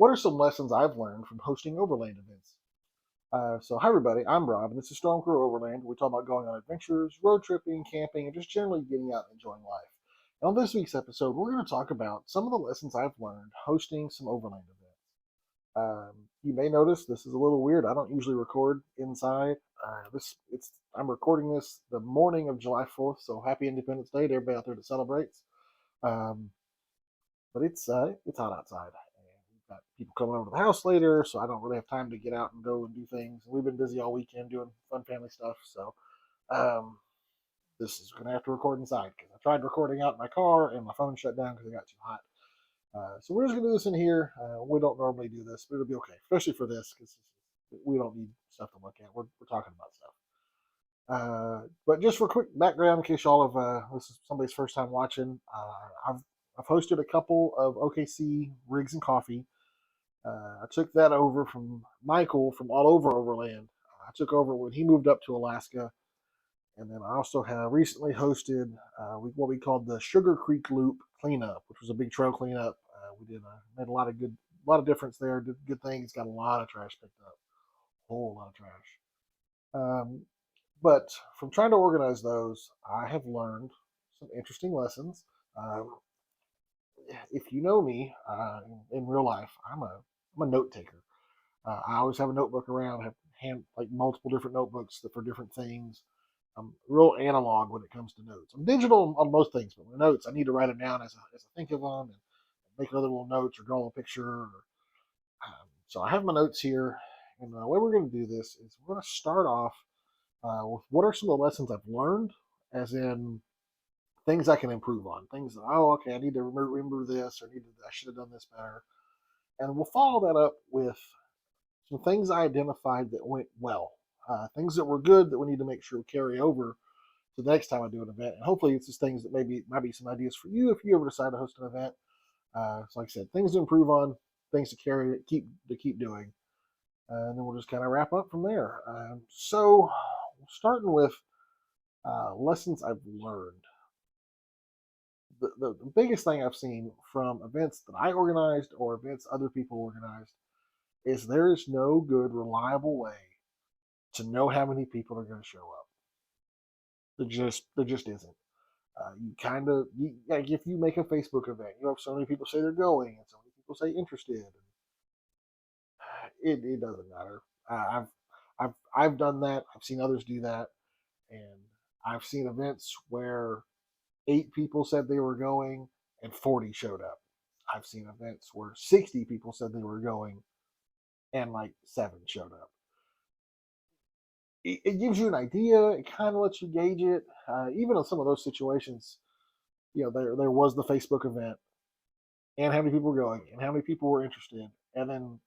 What are some lessons I've learned from hosting Overland events? Hi everybody, I'm Rob, and this is Storm Crew Overland. We talk about going on adventures, road tripping, camping, and just generally getting out and enjoying life. And on this week's episode, we're going to talk about some of the lessons I've learned hosting some Overland events. You may notice this is a little weird. I don't usually record inside. I'm recording this the morning of July 4th, so happy Independence Day to everybody out there that celebrates. Um, but it's hot outside, and we've got people coming over to the house later, so I don't really have time to get out and go and do things. We've been busy all weekend doing fun family stuff, so um, this is gonna have to record inside because I tried recording out in my car and my phone shut down because it got too hot. So we're just gonna do this in here. We don't normally do this, but it'll be okay, especially for this because we don't need stuff to look at. We're talking about stuff. But just for quick background, in case y'all have this is somebody's first time watching, I've hosted a couple of OKC Rigs and Coffee. I took that over from Michael from All Over Overland. I took over when he moved up to Alaska, and then I also have recently hosted what we called the Sugar Creek Loop cleanup, which was a big trail cleanup. We made a lot of difference there. Did good things. Got a lot of trash picked up, a whole lot of trash. Um, but from trying to organize those, I have learned some interesting lessons. Um, if you know me in real life, I'm a note taker. I always have a notebook around. I have like multiple different notebooks for different things. I'm real analog when it comes to notes. I'm digital on most things, but my notes I need to write them down as I think of them and make other little notes or draw a picture. So I have my notes here, and the way we're going to do this is we're going to start off with what are some of the lessons I've learned, as in things I can improve on. Things that okay, I need to remember this, or I should have done this better, and we'll follow that up with some things I identified that went well, things that were good that we need to make sure we carry over to the next time I do an event, and hopefully it's just things that maybe might be some ideas for you if you ever decide to host an event. So like I said, things to improve on, things to keep doing, and then we'll just kind of wrap up from there. So starting with lessons I've learned. The biggest thing I've seen from events that I organized or events other people organized is there is no good, reliable way to know how many people are going to show up. There just isn't. You kind of, like if you make a Facebook event, you have so many people say they're going and so many people say interested. It doesn't matter. I've done that. I've seen others do that, and I've seen events where 8 people said they were going and 40 showed up. I've seen events where 60 people said they were going and like 7 showed up. It gives you an idea. It kind of lets you gauge it. Even in some of those situations, there was the Facebook event and how many people were going and how many people were interested, and then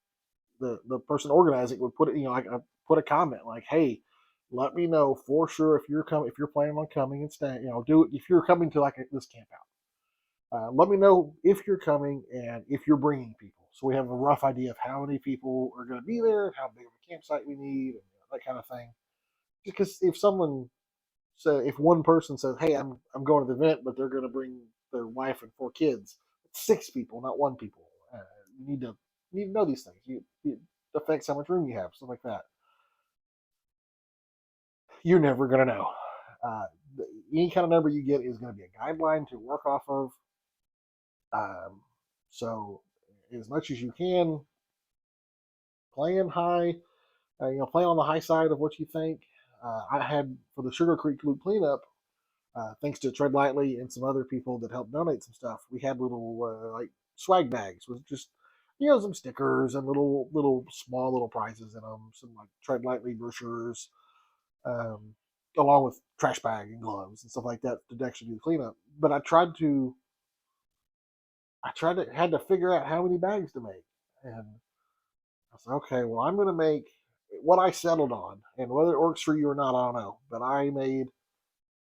the person organizing would put it, like I put a comment like, "Hey, let me know for sure if you're planning on coming and staying. Do it if you're coming to this camp out. Let me know if you're coming and if you're bringing people, so we have a rough idea of how many people are going to be there, how big of a campsite we need, and that kind of thing. Because if one person says, "Hey, I'm going to the event," but they're going to bring their wife and 4 kids, it's 6 people, not 1 people. You need to know these things. It affects how much room you have, stuff like that. You're never going to know. Uh, any kind of number you get is going to be a guideline to work off of. Um, so, as much as you can, plan high. Plan on the high side of what you think. I had for the Sugar Creek Loop cleanup, thanks to Tread Lightly and some other people that helped donate some stuff. We had little like swag bags with just some stickers and little small little prizes in them, some like Tread Lightly brochures, um, along with trash bag and gloves and stuff like that to actually do the cleanup. But had to figure out how many bags to make, and I said, okay, well, I'm going to make what I settled on, and whether it works for you or not, I don't know. But I made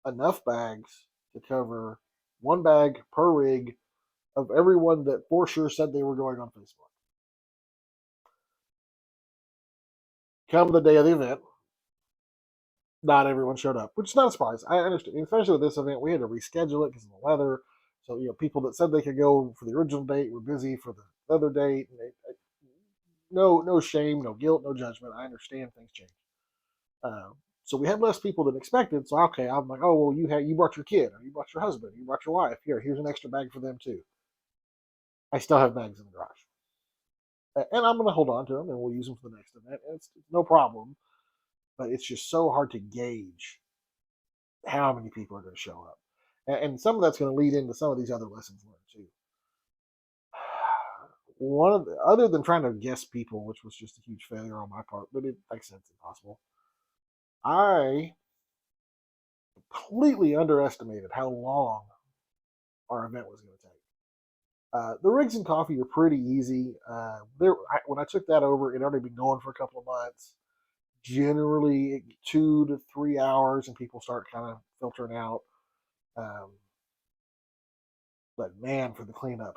enough bags to cover 1 bag per rig of everyone that for sure said they were going on Facebook. Come the day of the event, not everyone showed up, which is not a surprise. I understand, especially with this event, we had to reschedule it because of the weather. So people that said they could go for the original date were busy for the other date, and no shame, no guilt, no judgment. I understand things change. Uh, so we had less people than expected. So okay, I'm like, oh well, you brought your kid, or you brought your husband, you brought your wife. Here's an extra bag for them too. I still have bags in the garage, and I'm going to hold on to them, and we'll use them for the next event. It's no problem, but it's just so hard to gauge how many people are going to show up, and some of that's going to lead into some of these other lessons learned too. Other than trying to guess people, which was just a huge failure on my part, but it makes sense, impossible. I completely underestimated how long our event was going to take. The rigs and coffee are pretty easy. When I took that over, it had already been going for a couple of months. Generally, 2 to 3 hours, and people start kind of filtering out. Um, but man, for the cleanup,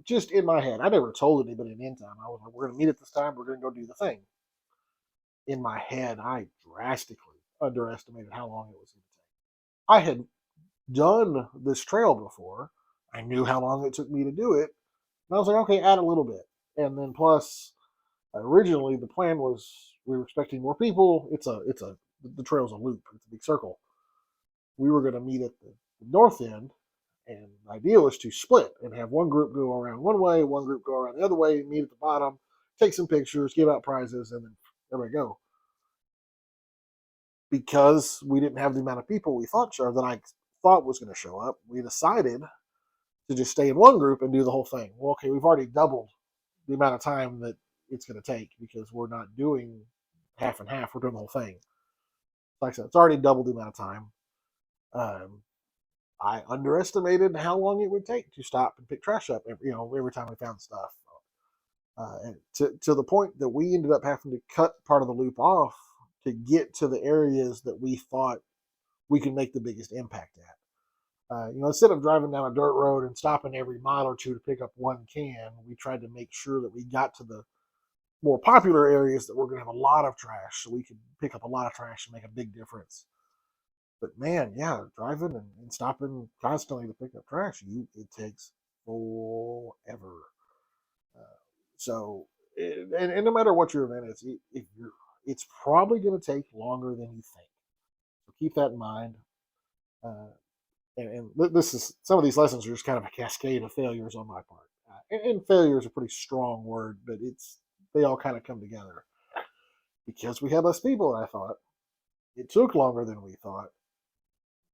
just in my head, I never told anybody in time. I was like, "We're going to meet at this time. We're going to go do the thing." In my head, I drastically underestimated how long it was going to take. I had done this trail before. I knew how long it took me to do it. And I was like, okay, add a little bit. And then plus, originally the plan was we were expecting more people. The trail's a loop. It's a big circle. We were going to meet at the north end, and the idea was to split and have one group go around one way, one group go around the other way, meet at the bottom, take some pictures, give out prizes, and then there we go. Because we didn't have the amount of people we thought that I thought was going to show up, we decided to just stay in one group and do the whole thing. Well, okay, we've already doubled the amount of time that it's going to take because we're not doing half and half. We're doing the whole thing. Like I said, it's already doubled the amount of time. Um, I underestimated how long it would take to stop and pick trash up. Every time we found stuff, and to the point that we ended up having to cut part of the loop off to get to the areas that we thought we could make the biggest impact at. Instead of driving down a dirt road and stopping every mile or two to pick up one can, we tried to make sure that we got to the more popular areas that were going to have a lot of trash so we could pick up a lot of trash and make a big difference. But man, yeah, driving and stopping constantly to pick up trash, it takes forever. Uh, so, and no matter what your event is, it's probably going to take longer than you think. So keep that in mind. Uh, and this is some of these lessons are just kind of a cascade of failures on my part. And failure is a pretty strong word, but they all kind of come together because we had less people than I thought. It took longer than we thought,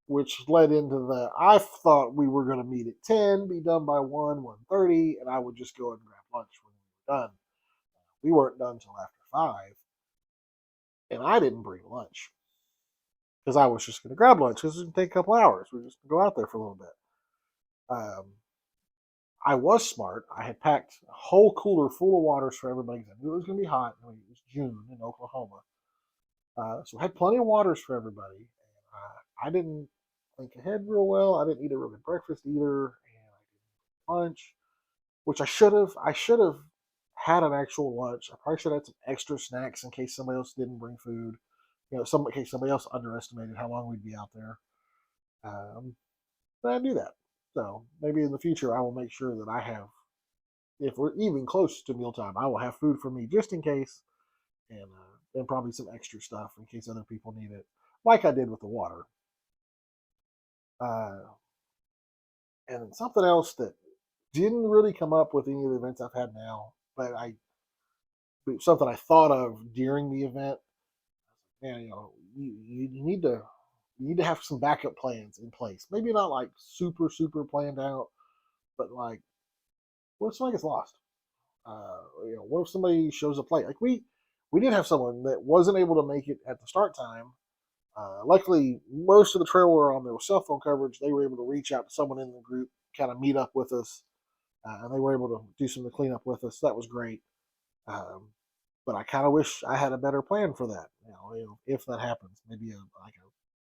which led into I thought we were going to meet at 10, be done by 1:30, and I would just go and grab lunch when we were done. We weren't done until after 5, and I didn't bring lunch because I was just going to grab lunch because it was going to take a couple hours. We were just going to go out there for a little bit. I was smart. I had packed a whole cooler full of waters for everybody because I knew it was going to be hot. It was June in Oklahoma. So I had plenty of waters for everybody. And, I didn't think ahead real well. I didn't eat a really good breakfast either. And I didn't eat lunch, which I should have. I should have had an actual lunch. I probably should have had some extra snacks in case somebody else didn't bring food. In case somebody else underestimated how long we'd be out there. But I do that. So maybe in the future I will make sure that I have, if we're even close to mealtime, I will have food for me just in case, and probably some extra stuff in case other people need it, like I did with the water. Uh, and something else that didn't really come up with any of the events I've had now, but something I thought of during the event. And you need to have some backup plans in place. Maybe not like super planned out, but like, what if somebody gets lost? What if somebody shows up late? Like we did have someone that wasn't able to make it at the start time. Luckily, most of the trail we were on, there was cell phone coverage. They were able to reach out to someone in the group, kind of meet up with us, and they were able to do some of the cleanup with us. That was great. Um, but I kind of wish I had a better plan for that. If that happens, maybe like a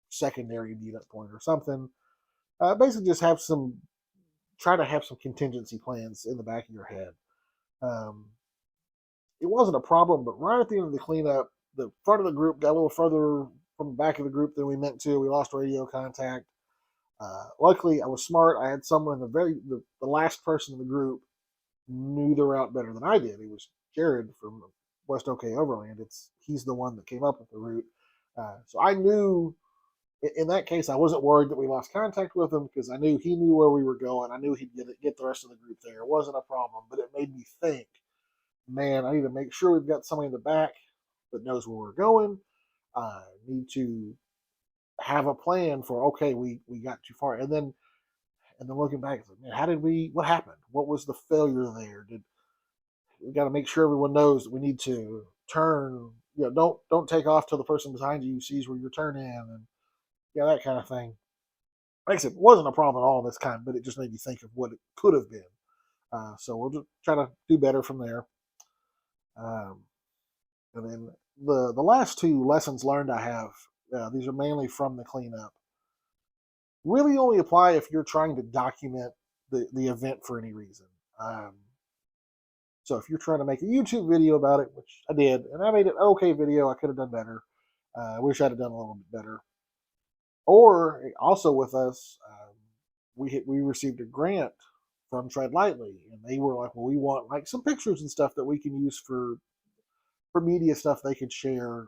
secondary meetup point or something. Basically, just try to have some contingency plans in the back of your head. Um, it wasn't a problem, but right at the end of the cleanup, the front of the group got a little further from the back of the group than we meant to. We lost radio contact. Luckily, I was smart. I had someone in the last person in the group knew the route better than I did. It was Jared from West OK Overland. He's the one that came up with the route. So I knew in that case I wasn't worried that we lost contact with him because I knew he knew where we were going. I knew he'd get the rest of the group there. It wasn't a problem, but it made me think, man, I need to make sure we've got somebody in the back that knows where we're going. I need to have a plan for okay, we got too far, and then looking back, man, how did we? What happened? What was the failure there? Did we got to make sure everyone knows that we need to turn? Don't take off till the person behind you sees where you're turning, and that kind of thing. Like I said, it wasn't a problem at all this time, but it just made me think of what it could have been. So we'll just try to do better from there. Um, and then the last two lessons learned I have, these are mainly from the cleanup, really only apply if you're trying to document the event for any reason. Um, so if you're trying to make a YouTube video about it, which I did, and I made an okay video, I could have done better. I wish I'd have done a little bit better. Or also with us, we received a grant from Tread Lightly, and they were like, "Well, we want like some pictures and stuff that we can use for media stuff they could share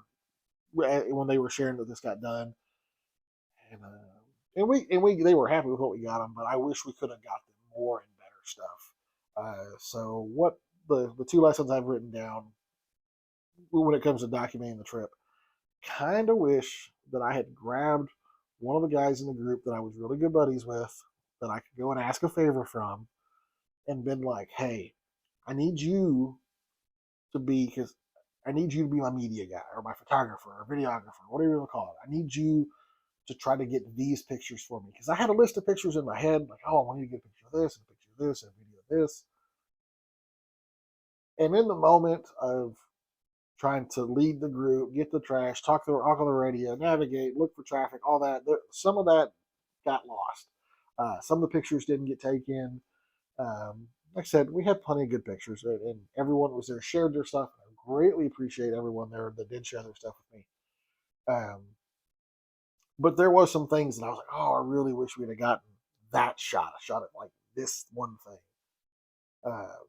when they were sharing that this got done." And and we they were happy with what we got them, but I wish we could have got them more and better stuff. So what the two lessons I've written down when it comes to documenting the trip, kind of wish that I had grabbed one of the guys in the group that I was really good buddies with that I could go and ask a favor from and been like, hey, I need you to be, because I need you to be my media guy or my photographer or videographer, whatever you want to call it. I need you to try to get these pictures for me because I had a list of pictures in my head, like, oh, I want you to get a picture of this, and a picture of this, and a video of this. And in the moment of trying to lead the group, get the trash, talk on the radio, navigate, look for traffic, all that, some of that got lost. Some of the pictures didn't get taken. Like I said, we had plenty of good pictures, and everyone that was there shared their stuff. I greatly appreciate everyone there that did share their stuff with me. Um, but there was some things that I was like, oh, I really wish we'd have gotten that shot. I shot it like this one thing.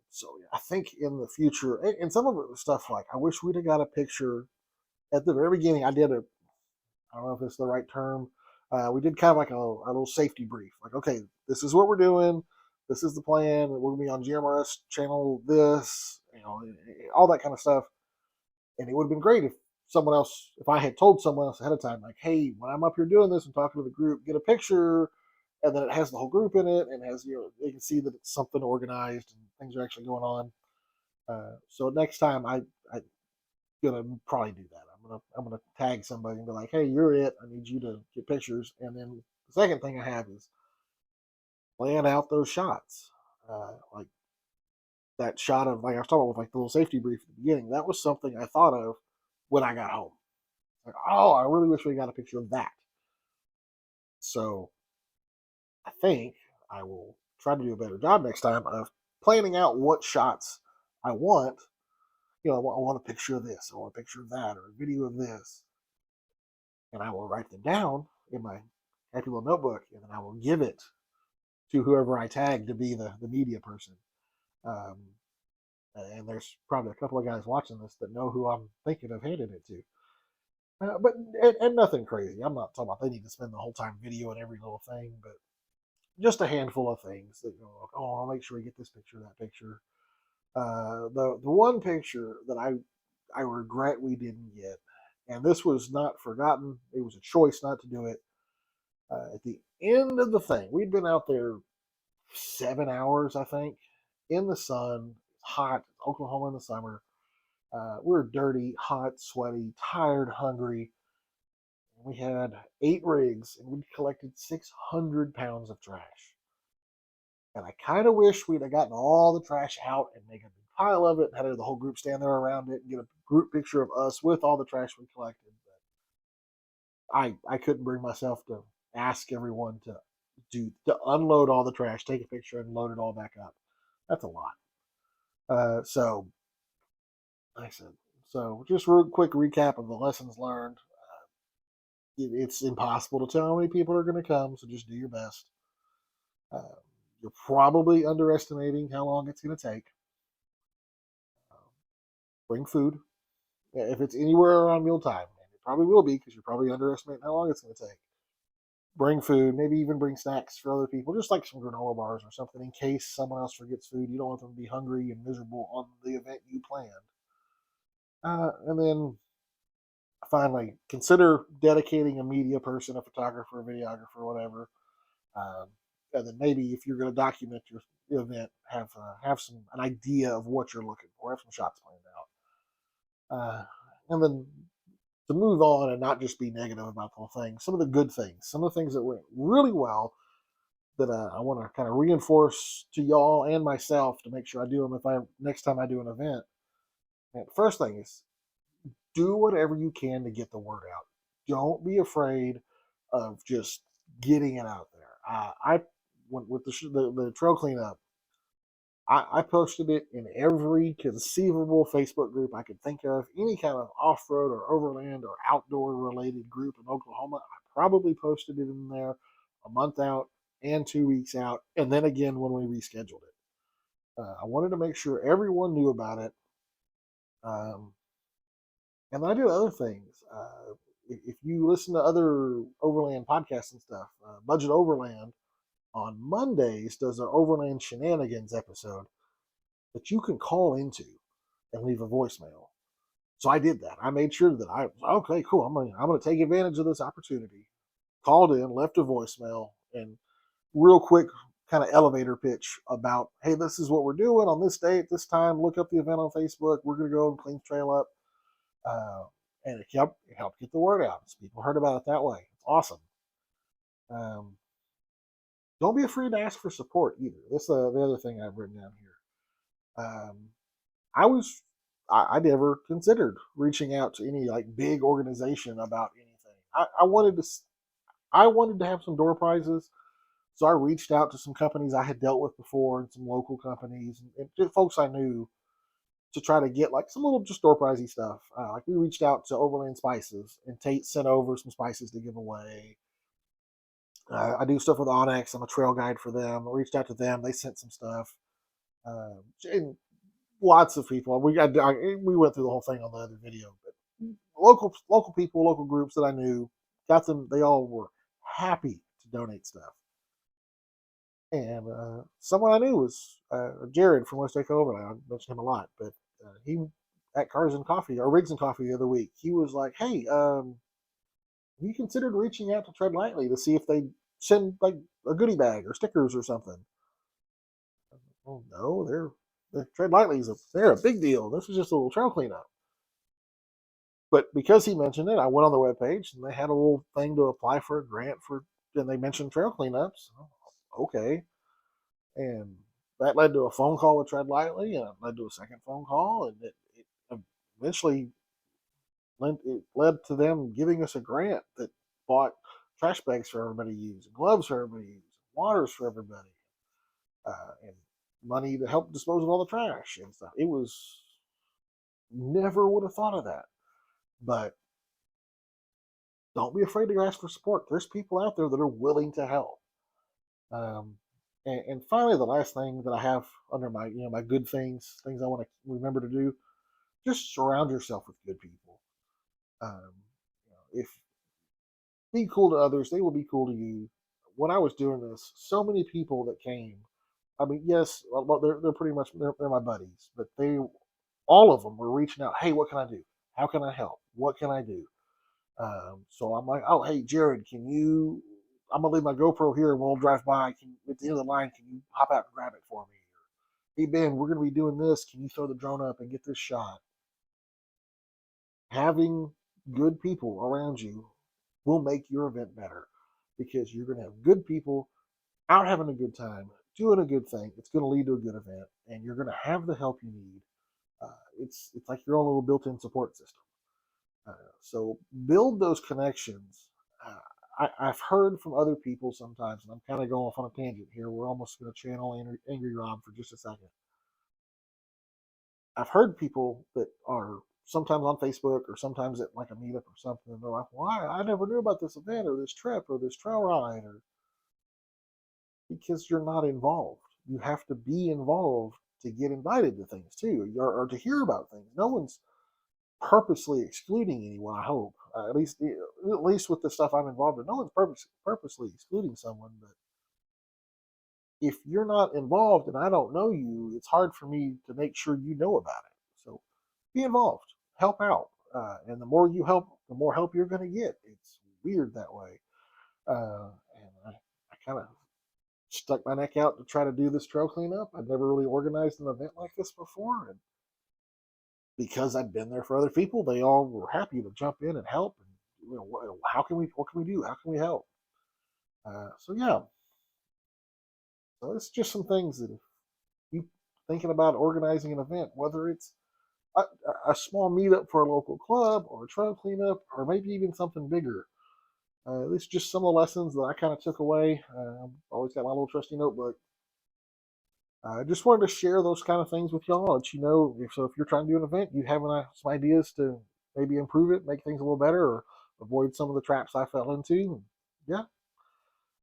So yeah, I think in the future, and some of it was stuff like I wish we'd have got a picture at the very beginning. I don't know if it's the right term. We did kind of like a little safety brief. Like, okay, this is what we're doing. This is the plan. We're gonna be on GMRS channel this, all that kind of stuff. And it would have been great if if I had told someone else ahead of time, like, hey, when I'm up here doing this and talking to the group, get a picture, and then it has the whole group in it, and has they can see that it's something organized and things are actually going on. So next time I gonna probably do that. I'm gonna tag somebody and be like, hey, you're it. I need you to get pictures. And then the second thing I have is plan out those shots. Like that shot of like I was talking about with like the little safety brief at the beginning. That was something I thought of when I got home. Like, oh, I really wish we got a picture of that. So I think I will try to do a better job next time of planning out what shots I want. I want a picture of this, I want a picture of that, or a video of this, and I will write them down in my happy little notebook, and then I will give it to whoever I tag to be the media person. Um, and there's probably a couple of guys watching this that know who I'm thinking of handing it to. But and nothing crazy. I'm not talking about they need to spend the whole time videoing every little thing, but just a handful of things that oh, I'll make sure we get this picture, that picture. The one picture that I regret we didn't get, and this was not forgotten. It was a choice not to do it. At the end of the thing, we'd been out there 7 hours, I think, in the sun, hot, Oklahoma in the summer. We were dirty, hot, sweaty, tired, hungry. We had 8 rigs, and we'd collected 600 pounds of trash. And I kind of wish we'd have gotten all the trash out and make a big pile of it, and had the whole group stand there around it and get a group picture of us with all the trash we collected. But I couldn't bring myself to ask everyone to unload all the trash, take a picture, and load it all back up. That's a lot. So I said, so just real quick recap of the lessons learned. It's impossible to tell how many people are going to come, so just do your best. Uh, you're probably underestimating how long it's going to take. Bring food. If it's anywhere around mealtime, and it probably will be because you're probably underestimating how long it's going to take. Bring food, maybe even bring snacks for other people, just like some granola bars or something in case someone else forgets food. You don't want them to be hungry and miserable on the event you planned. And then finally, consider dedicating a media person, a photographer, a videographer, whatever. Um, and then maybe if you're going to document your event, have some an idea of what you're looking for, have some shots planned out. And then to move on and not just be negative about the whole thing, some of the good things, some of the things that went really well that I want to kind of reinforce to y'all and myself to make sure I do them if I next time I do an event. And the first thing is do whatever you can to get the word out. Don't be afraid of just getting it out there. I went with the trail cleanup. I posted it in every conceivable Facebook group I could think of, any kind of off-road or overland or outdoor related group in Oklahoma. I probably posted it in there a month out and 2 weeks out, and then again when we rescheduled it. I wanted to make sure everyone knew about it. Um, and I do other things. If you listen to other Overland podcasts and stuff, Budget Overland on Mondays does an Overland Shenanigans episode that you can call into and leave a voicemail. So I did that. I made sure that I was okay, cool. I'm gonna take advantage of this opportunity. Called in, left a voicemail, and real quick kind of elevator pitch about, hey, this is what we're doing on this date, this time. Look up the event on Facebook. We're gonna go and clean the trail up, uh, and it helped get the word out. So people heard about it that way. It's awesome. Um, don't be afraid to ask for support either. That's the other thing I've written down here. I was I never considered reaching out to any like big organization about anything. I wanted to have some door prizes, so I reached out to some companies I had dealt with before and some local companies and just folks I knew to try to get like some little just door prizey stuff. Like we reached out to Overland Spices and Tate sent over some spices to give away. I do stuff with Onyx. I'm a trail guide for them. I reached out to them. They sent some stuff. And lots of people. We went through the whole thing on the other video, but local people, local groups that I knew got them. They all were happy to donate stuff. And someone I knew was Jared from West Lake Overland. I mentioned him a lot, but he at Cars and Coffee or Rigs and Coffee the other week, he was like, "Hey, have you considered reaching out to Tread Lightly to see if they send like a goodie bag or stickers or something?" Oh no, they're Tread Lightly's they're a big deal. This was just a little trail cleanup. But because he mentioned it, I went on the webpage and they had a little thing to apply for a grant for, and they mentioned trail cleanups. Okay. And that led to a phone call with Tread Lightly, and it led to a second phone call, and it eventually led to them giving us a grant that bought trash bags for everybody to use, and gloves for everybody to use, waters for everybody, and money to help dispose of all the trash and stuff. It was never would have thought of that, but don't be afraid to ask for support. There's people out there that are willing to help. Um, and finally, the last thing that I have under my my good things I want to remember to do, just surround yourself with good people. If be cool to others, they will be cool to you. When I was doing this, so many people that came. I mean, yes, well, they're pretty much they're my buddies, but they all of them were reaching out. Hey, what can I do? How can I help? What can I do? So I'm like, oh, hey, Jared, can you? I'm gonna leave my GoPro here, and we'll drive by. At the end of the line, can you hop out and grab it for me? Hey, Ben, we're gonna be doing this. Can you throw the drone up and get this shot? Having good people around you will make your event better because you're gonna have good people out having a good time, doing a good thing. It's gonna lead to a good event, and you're gonna have the help you need. It's like your own little built-in support system. So build those connections. I've heard from other people sometimes, and I'm kind of going off on a tangent here. We're almost going to channel Angry Rob for just a second. I've heard people that are sometimes on Facebook or sometimes at like a meetup or something, and they're like, "Why? I never knew about this event or this trip or this trail ride," or because you're not involved. You have to be involved to get invited to things too, or to hear about things. No one's purposely excluding anyone. I hope, at least with the stuff I'm involved in, no one's purposely excluding someone. But if you're not involved and I don't know you, it's hard for me to make sure you know about it. So be involved, help out, and the more you help, the more help you're going to get. It's weird that way. And I kind of stuck my neck out to try to do this trail cleanup. I'd never really organized an event like this before, and because I'd been there for other people, they all were happy to jump in and help. And how can we? What can we do? How can we help? So yeah, so it's just some things that if you thinking about organizing an event, whether it's a, a small meetup for a local club or a trail cleanup, or maybe even something bigger. It's just some of the lessons that I kind of took away. I've always got my little trusty notebook. I just wanted to share those kind of things with y'all. Let you know if you're trying to do an event, you have some ideas to maybe improve it, make things a little better, or avoid some of the traps I fell into. Yeah,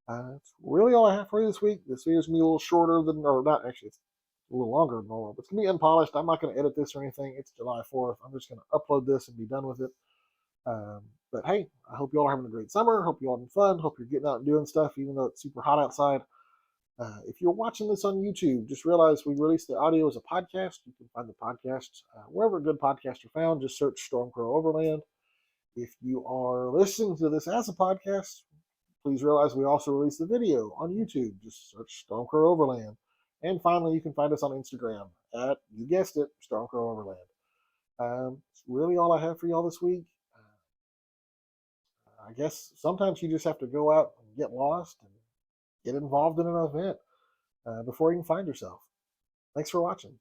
that's really all I have for you this week. This video's gonna be a little shorter than, or not actually, it's a little longer than normal, but it's gonna be unpolished. I'm not gonna edit this or anything. It's July 4th. I'm just gonna upload this and be done with it. Um, but hey, I hope you all are having a great summer. Hope you all having fun. Hope you're getting out and doing stuff, even though it's super hot outside. If you're watching this on YouTube, just realize we release the audio as a podcast. You can find the podcast wherever good podcasts are found. Just search Stormcrow Overland. If you are listening to this as a podcast, please realize we also release the video on YouTube. Just search Stormcrow Overland. And finally, you can find us on Instagram at, you guessed it, Stormcrow Overland. It's really all I have for y'all this week. I guess sometimes you just have to go out and get lost and get involved in an event before you can find yourself. Thanks for watching.